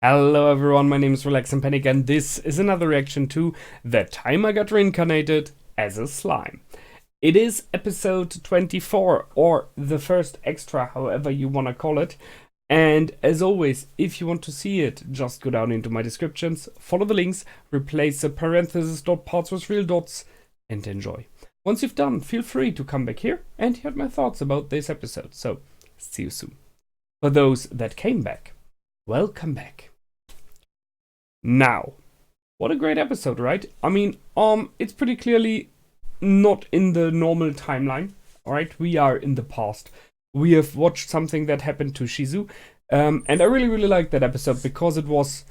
Hello everyone, my name is Relax and Panic and this is another reaction to The Time I Got Reincarnated as a Slime. It is episode 24, or the first extra, however you wanna call it. And as always, if you want to see it, just go down into my descriptions, follow the links, replace the parentheses dot parts with real dots, and enjoy. Once you've done, feel free to come back here and hear my thoughts about this episode. So, see you soon. For those that came back, welcome back. Now, what a great episode, right? I mean, it's pretty clearly not in the normal timeline, alright? We are in the past. We have watched something that happened to Shizu, and I really like that episode because it was,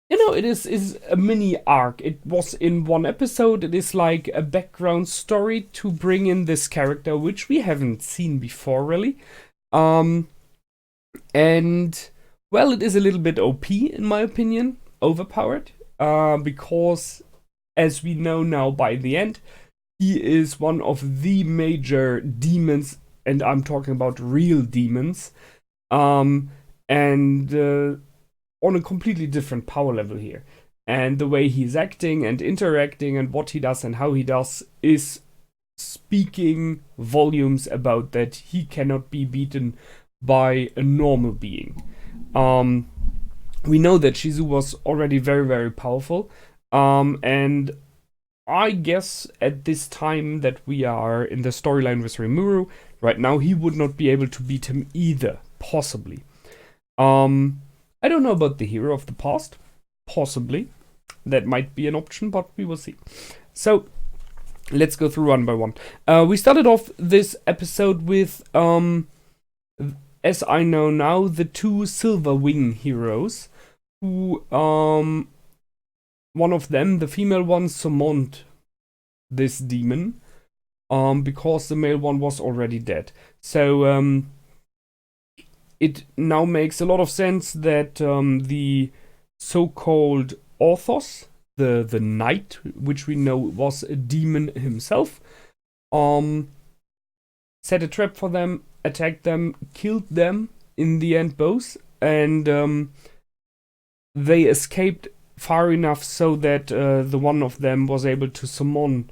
it is a mini arc. It was in one episode. It is like a background story to bring in this character, which we haven't seen before, really. And, well, it is a little bit OP, in my opinion. Overpowered, because as we know now by the end, he is one of the major demons, and I'm talking about real demons, and on a completely different power level here. And the way he's acting and interacting and what he does and how he does is speaking volumes about that he cannot be beaten by a normal being. We know that Shizu was already very powerful, and I guess at this time that we are in the storyline with Rimuru, right now he would not be able to beat him either, possibly. I don't know about the hero of the past, possibly. That might be an option, but we will see. So, let's go through one by one. We started off this episode with, as I know now, the two Silver Wing heroes. Who, one of them, the female one, summoned this demon, because the male one was already dead. So, it now makes a lot of sense that, the so-called Orthos, the knight, which we know was a demon himself, set a trap for them, attacked them, killed them, in the end both, and, they escaped far enough so that the one of them was able to summon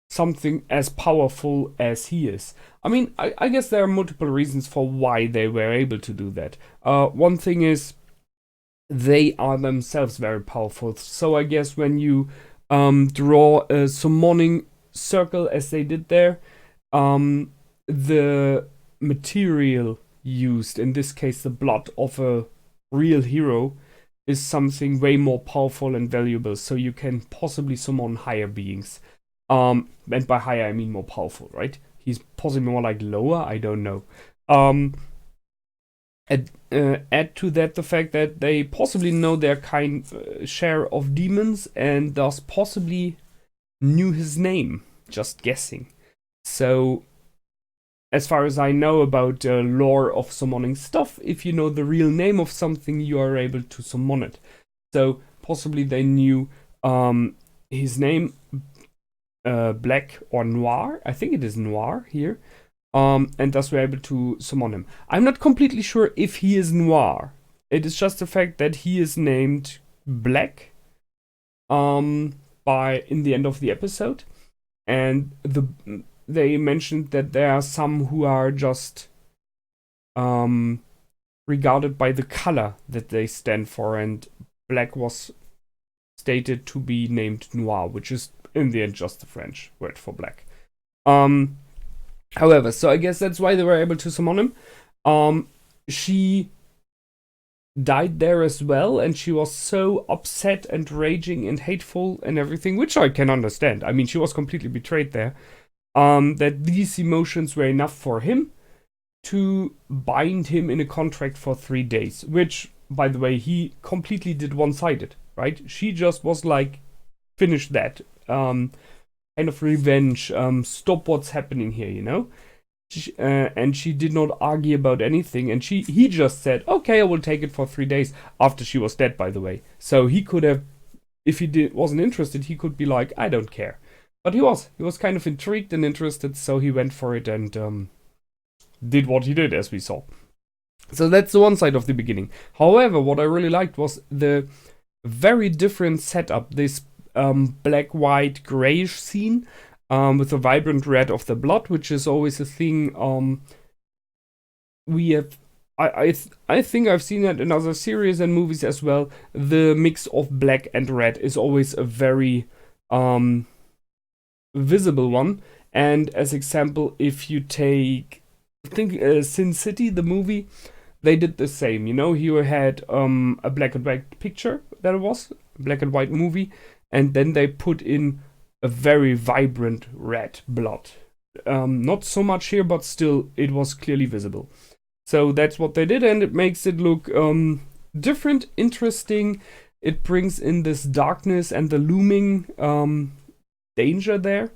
something as powerful as he is. I mean, I guess there are multiple reasons for why they were able to do that. One thing is they are themselves very powerful. So I guess when you draw a summoning circle as they did there, the material used, in this case the blood of a real hero, is something way more powerful and valuable, so you can possibly summon higher beings. And by higher I mean more powerful, right? He's possibly more like lower, I don't know. Add to that the fact that they possibly know their share of demons, and thus possibly knew his name, just guessing. So, as far as I know about lore of summoning stuff, if you know the real name of something, you are able to summon it. So possibly they knew his name, Black or Noir. I think it is Noir here. And thus we're able to summon him. I'm not completely sure if he is Noir. It is just the fact that he is named Black in the end of the episode. And they mentioned that there are some who are just regarded by the color that they stand for, and Black was stated to be named Noir, which is in the end just the French word for black. However, so I guess that's why they were able to summon him. She died there as well, and she was so upset and raging and hateful and everything, which I can understand. I mean, she was completely betrayed there. That these emotions were enough for him to bind him in a contract for 3 days, which, by the way, he completely did one-sided, right? She just was like, finish that, kind of revenge, stop what's happening here, you know? And she did not argue about anything, and he just said, okay, I will take it for 3 days, after she was dead, by the way. So he could have, if he wasn't interested, he could be like, I don't care. But he was kind of intrigued and interested, so he went for it and did what he did, as we saw. So that's the one side of the beginning. However, what I really liked was the very different setup. This black, white, grayish scene with the vibrant red of the blood, which is always a thing we have. I think I've seen that in other series and movies as well. The mix of black and red is always a very visible one. And as example, if you take, I think Sin City, the movie, they did the same. You know, you had a black and white picture that it was, a black and white movie, and then they put in a very vibrant red blood. Not so much here, but still, it was clearly visible. So that's what they did, and it makes it look different, interesting. It brings in this darkness and the looming danger there.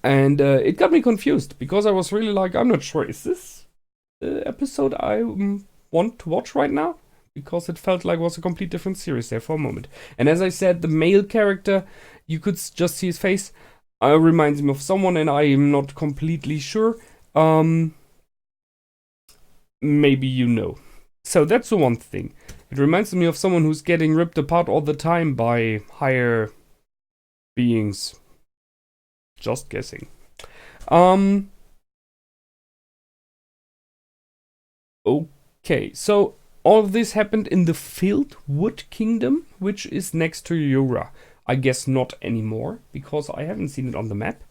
And it got me confused, because I was really like, I'm not sure, is this the episode I want to watch right now? Because it felt like it was a complete different series there for a moment. And as I said, the male character, you could just see his face, reminds me of someone, and I am not completely sure. Maybe you know. So that's the one thing. It reminds me of someone who's getting ripped apart all the time by higher beings. Just guessing. Okay, so all of this happened in the Filled Wood Kingdom, which is next to Yura. I guess not anymore, because I haven't seen it on the map.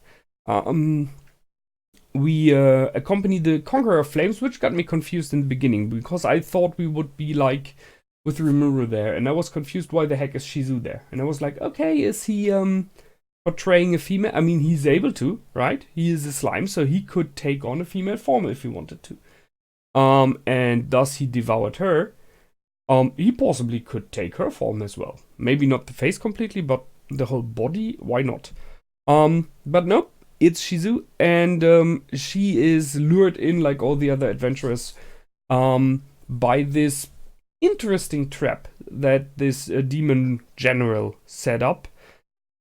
We accompany the Conqueror of Flames, which got me confused in the beginning, because I thought we would be like with Rimuru there, and I was confused why the heck is Shizu there. And I was like, okay, is he portraying a female? I mean, he's able to, right? He is a slime, so he could take on a female form if he wanted to. And thus he devoured her. He possibly could take her form as well. Maybe not the face completely, but the whole body, why not? But nope, it's Shizu, and she is lured in, like all the other adventurers, by this interesting trap that this demon general set up,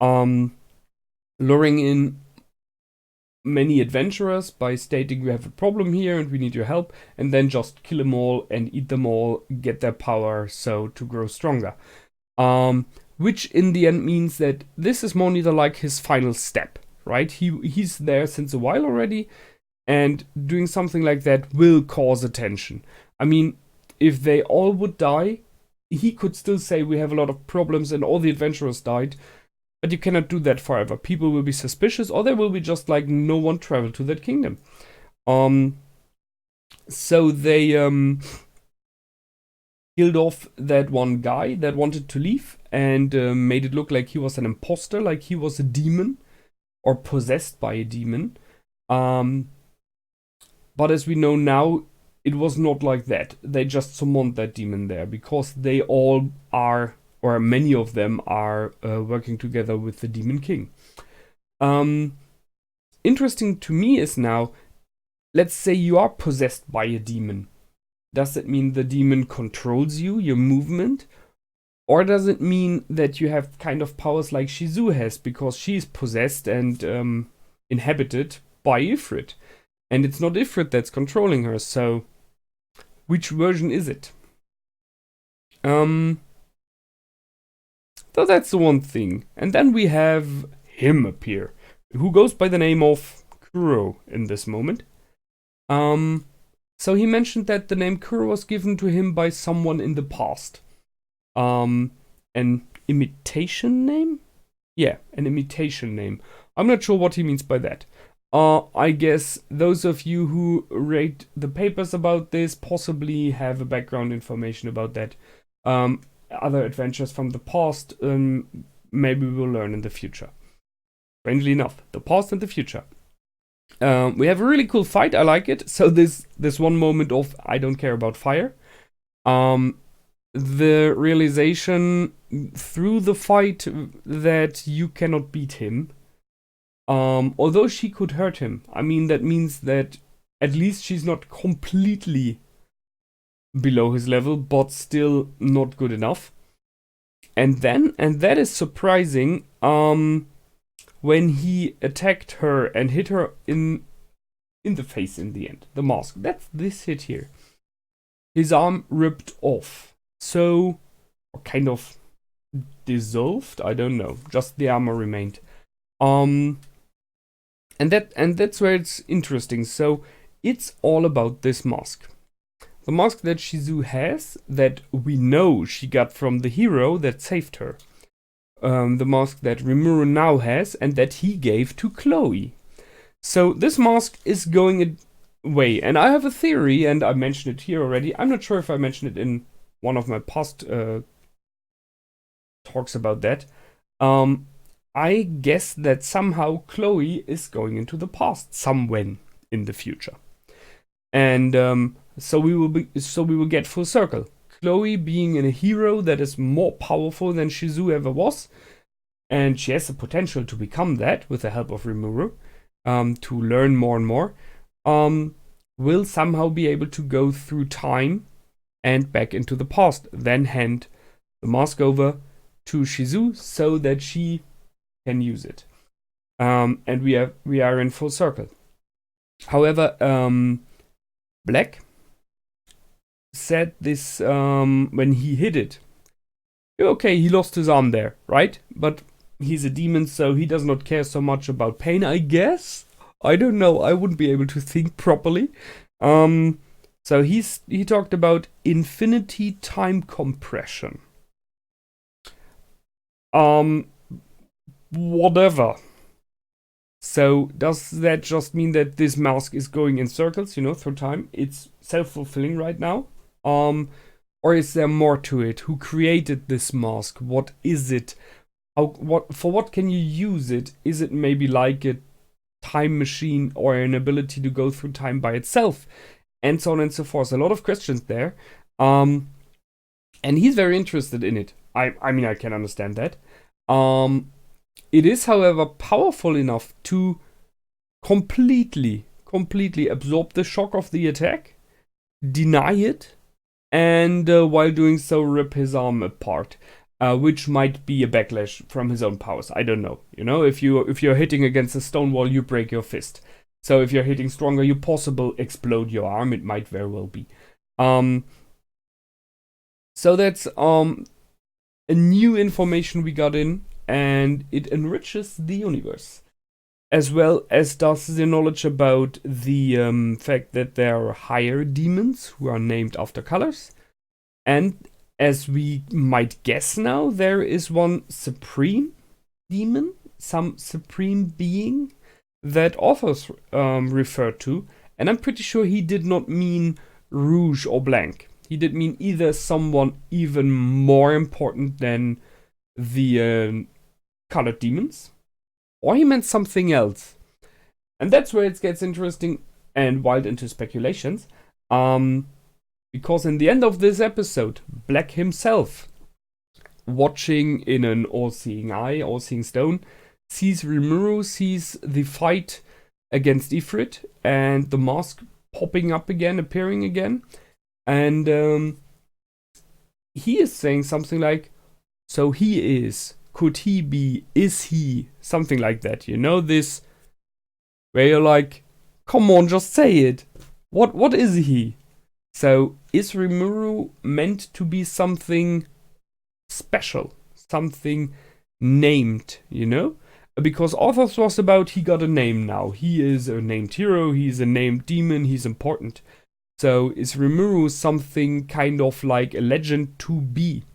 luring in many adventurers by stating we have a problem here and we need your help, and then just kill them all and eat them all, get their power so to grow stronger. Which in the end means that this is more neither like his final step, right? He's there since a while already, and doing something like that will cause attention. I mean, if they all would die, he could still say we have a lot of problems and all the adventurers died. But you cannot do that forever. People will be suspicious, or they will be just like, no one traveled to that kingdom. So they killed off that one guy that wanted to leave, and made it look like he was an imposter, like he was a demon, or possessed by a demon. But as we know now, it was not like that. They just summoned that demon there, because they all are, or many of them are working together with the Demon King. Interesting to me is now, let's say you are possessed by a demon. Does it mean the demon controls you, your movement? Or does it mean that you have kind of powers like Shizu has, because she's possessed and inhabited by Ifrit? And it's not Ifrit that's controlling her, so which version is it? So that's the one thing. And then we have him appear, who goes by the name of Kuro in this moment. So he mentioned that the name Kuro was given to him by someone in the past. An imitation name? Yeah, an imitation name. I'm not sure what he means by that. I guess those of you who read the papers about this possibly have a background information about that. Other adventures from the past, maybe we'll learn in the future. Strangely enough, the past and the future. We have a really cool fight, I like it. So this one moment of I don't care about fire. The realization through the fight that you cannot beat him. Although she could hurt him. I mean, that means that at least she's not completely below his level, but still not good enough. And that is surprising, when he attacked her and hit her in the face in the end, the mask. That's this hit here. his arm ripped off. So, or kind of dissolved, I don't know. Just the armor remained. And that's where it's interesting. So it's all about this mask. The mask that Shizu has, that we know she got from the hero that saved her. The mask that Rimuru now has, and that he gave to Chloe. So this mask is going away. And I have a theory, and I mentioned it here already. I'm not sure if I mentioned it in one of my past talks about that. I guess that somehow Chloe is going into the past, somewhen in the future, and so we will get full circle. Chloe being a hero that is more powerful than Shizu ever was, and she has the potential to become that with the help of Rimuru, to learn more and more, will somehow be able to go through time and back into the past, then hand the mask over to Shizu so that she can use it. And we are in full circle. However, Black said this when he hid it. Okay, he lost his arm there, right? But he's a demon, so he does not care so much about pain, I guess. I don't know. I wouldn't be able to think properly. So he talked about infinity time compression. Whatever. So does that just mean that this mask is going in circles, through time? It's self-fulfilling right now. Or is there more to it? Who created this mask? What is it? For what can you use it? Is it maybe like a time machine or an ability to go through time by itself? And so on and so forth. A lot of questions there. And he's very interested in it. I mean, I can understand that. It is, however, powerful enough to completely absorb the shock of the attack, deny it, and while doing so rip his arm apart, which might be a backlash from his own powers. I don't know. If you're hitting against a stone wall, you break your fist. So if you're hitting stronger, you possibly explode your arm. It might very well be. So that's a new information we got in, and it enriches the universe, as well as does the knowledge about the fact that there are higher demons who are named after colors, and as we might guess now, there is one supreme demon, some supreme being that authors refer to, and I'm pretty sure he did not mean Rouge or Blanc. He did mean either someone even more important than the colored demons, or he meant something else. And that's where it gets interesting and wild into speculations. Because in the end of this episode, Black himself, watching in an all-seeing eye, all-seeing stone, sees Rimuru, sees the fight against Ifrit, and the mask popping up again, appearing again. And he is saying something like, so he is, could he be, is he, something like that. This, where you're like, come on, just say it. What is he? So is Rimuru meant to be something special, something named, Because authors was about he got a name now. He is a named hero, he's a named demon, he's important. So is Rimuru something kind of like a legend to be?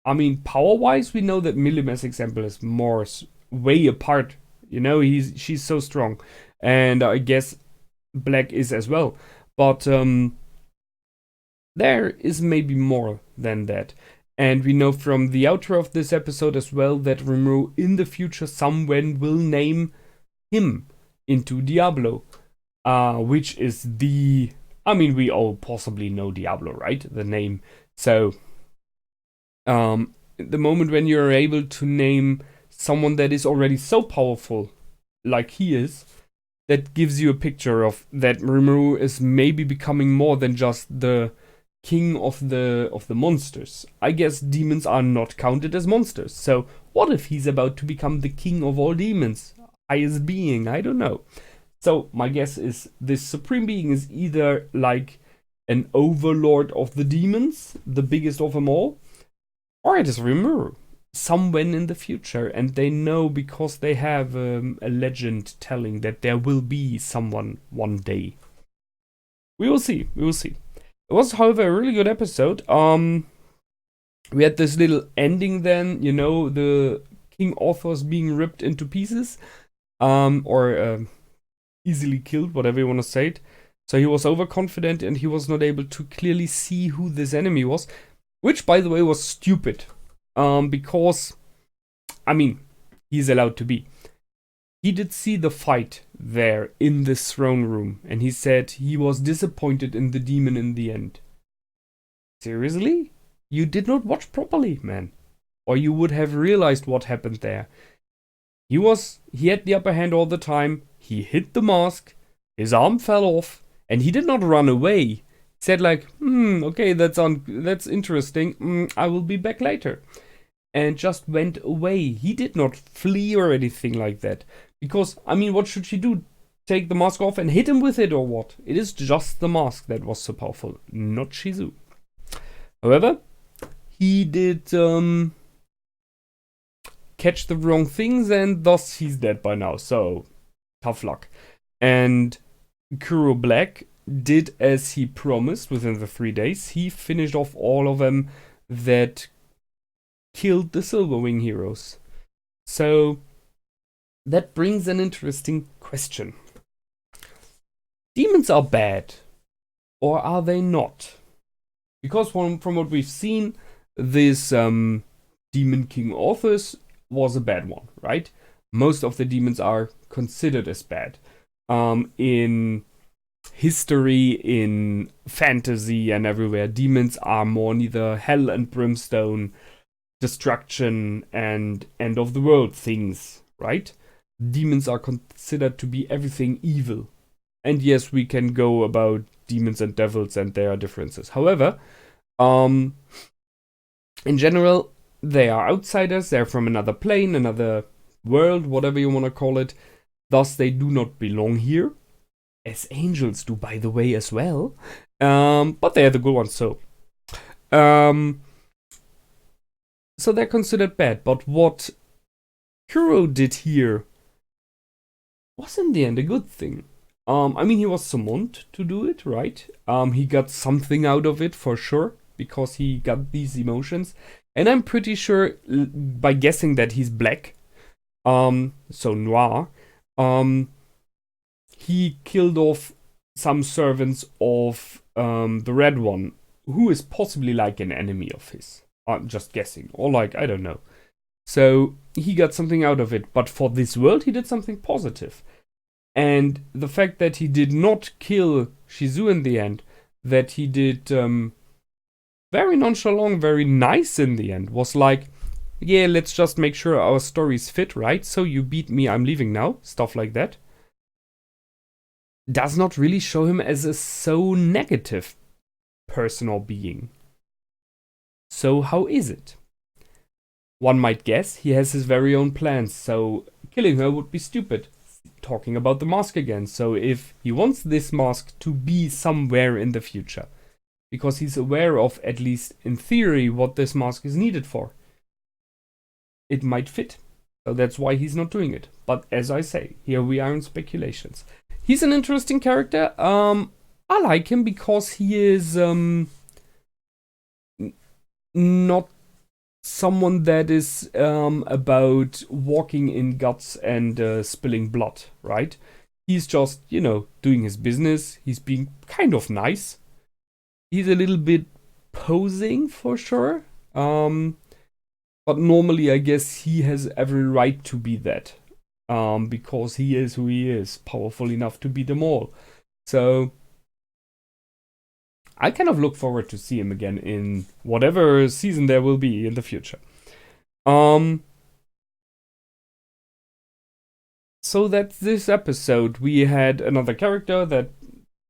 I mean, power-wise, we know that Millime's example is more way apart. She's so strong. And I guess Black is as well. But there is maybe more than that. And we know from the outro of this episode as well that Rimuru in the future someone will name him into Diablo. Which is we all possibly know Diablo, right? The name. So, the moment when you're able to name someone that is already so powerful, like he is, that gives you a picture of that Rimuru is maybe becoming more than just the king of the monsters. I guess demons are not counted as monsters. So, what if he's about to become the king of all demons? Highest being, I don't know. So my guess is this supreme being is either like an overlord of the demons, the biggest of them all, or it is Rimuru, somewhere in the future, and they know because they have a legend telling that there will be someone one day. We will see. We will see. It was, however, a really good episode. We had this little ending then, you know, the King Arthur's being ripped into pieces, or easily killed, whatever you want to say it. So he was overconfident and he was not able to clearly see who this enemy was, which, by the way, was stupid. Because, I mean, he's allowed to be. He did see the fight there in this throne room, and he said he was disappointed in the demon in the end. Seriously? You did not watch properly, man. Or you would have realized what happened there. He had the upper hand all the time. He hit the mask. His arm fell off, and he did not run away. He said like, okay, that's interesting. I will be back later. And just went away. He did not flee or anything like that. Because, I mean, what should she do? Take the mask off and hit him with it or what? It is just the mask that was so powerful, not Shizu. However, he did catch the wrong things, and thus he's dead by now. So, tough luck. And Kuro Black did as he promised within the 3 days. He finished off all of them that killed the Silverwing heroes. So, that brings an interesting question. Demons are bad, or are they not? Because from what we've seen, this Demon King Orpheus was a bad one, right? Most of the demons are considered as bad. In history, in fantasy, and everywhere, demons are more neither hell and brimstone, destruction, and end of the world things, right? Demons are considered to be everything evil. And yes, we can go about demons and devils and there are differences. However, in general, they are outsiders. They're from another plane, another world, whatever you want to call it. Thus, they do not belong here. As angels do, by the way, as well. But they are the good ones, so. So they're considered bad. But what Kuro did here was in the end a good thing. I mean, he was summoned to do it, right? He got something out of it for sure, because he got these emotions. And I'm pretty sure, by guessing that he's black, so Noir, he killed off some servants of the Red One, who is possibly like an enemy of his. I'm just guessing, or like, I don't know. So he got something out of it, but for this world, he did something positive. And the fact that he did not kill Shizu in the end, that he did very nonchalant, very nice in the end, was like, yeah, let's just make sure our stories fit, right? So you beat me, I'm leaving now, stuff like that. Does not really show him as a so negative person or being. So how is it? One might guess he has his very own plans, so killing her would be stupid. Talking about the mask again, so if he wants this mask to be somewhere in the future, because he's aware of, at least in theory, what this mask is needed for, it might fit. So that's why he's not doing it. But as I say, here we are in speculations. He's an interesting character. I like him because he is not someone that is about walking in guts and spilling blood, right? He's just, you know, doing his business. He's being kind of nice. He's a little bit posing for sure. But normally I guess he has every right to be that. Because he is who he is, powerful enough to beat them all. So I kind of look forward to see him again in whatever season there will be in the future. So that's this episode. We had another character that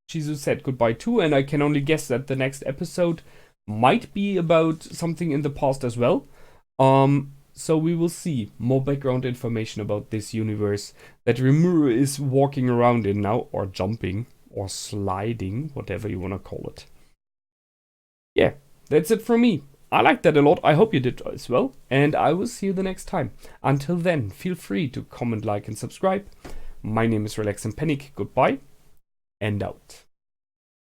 Shizu said goodbye to, and I can only guess that the next episode might be about something in the past as well. So we will see more background information about this universe that Rimuru is walking around in now, or jumping, or sliding, whatever you want to call it. yeah, that's it from me. I liked that a lot. I hope you did as well. And I will see you the next time. Until then, feel free to comment, like, and subscribe. My name is Relax and Panic. Goodbye and out.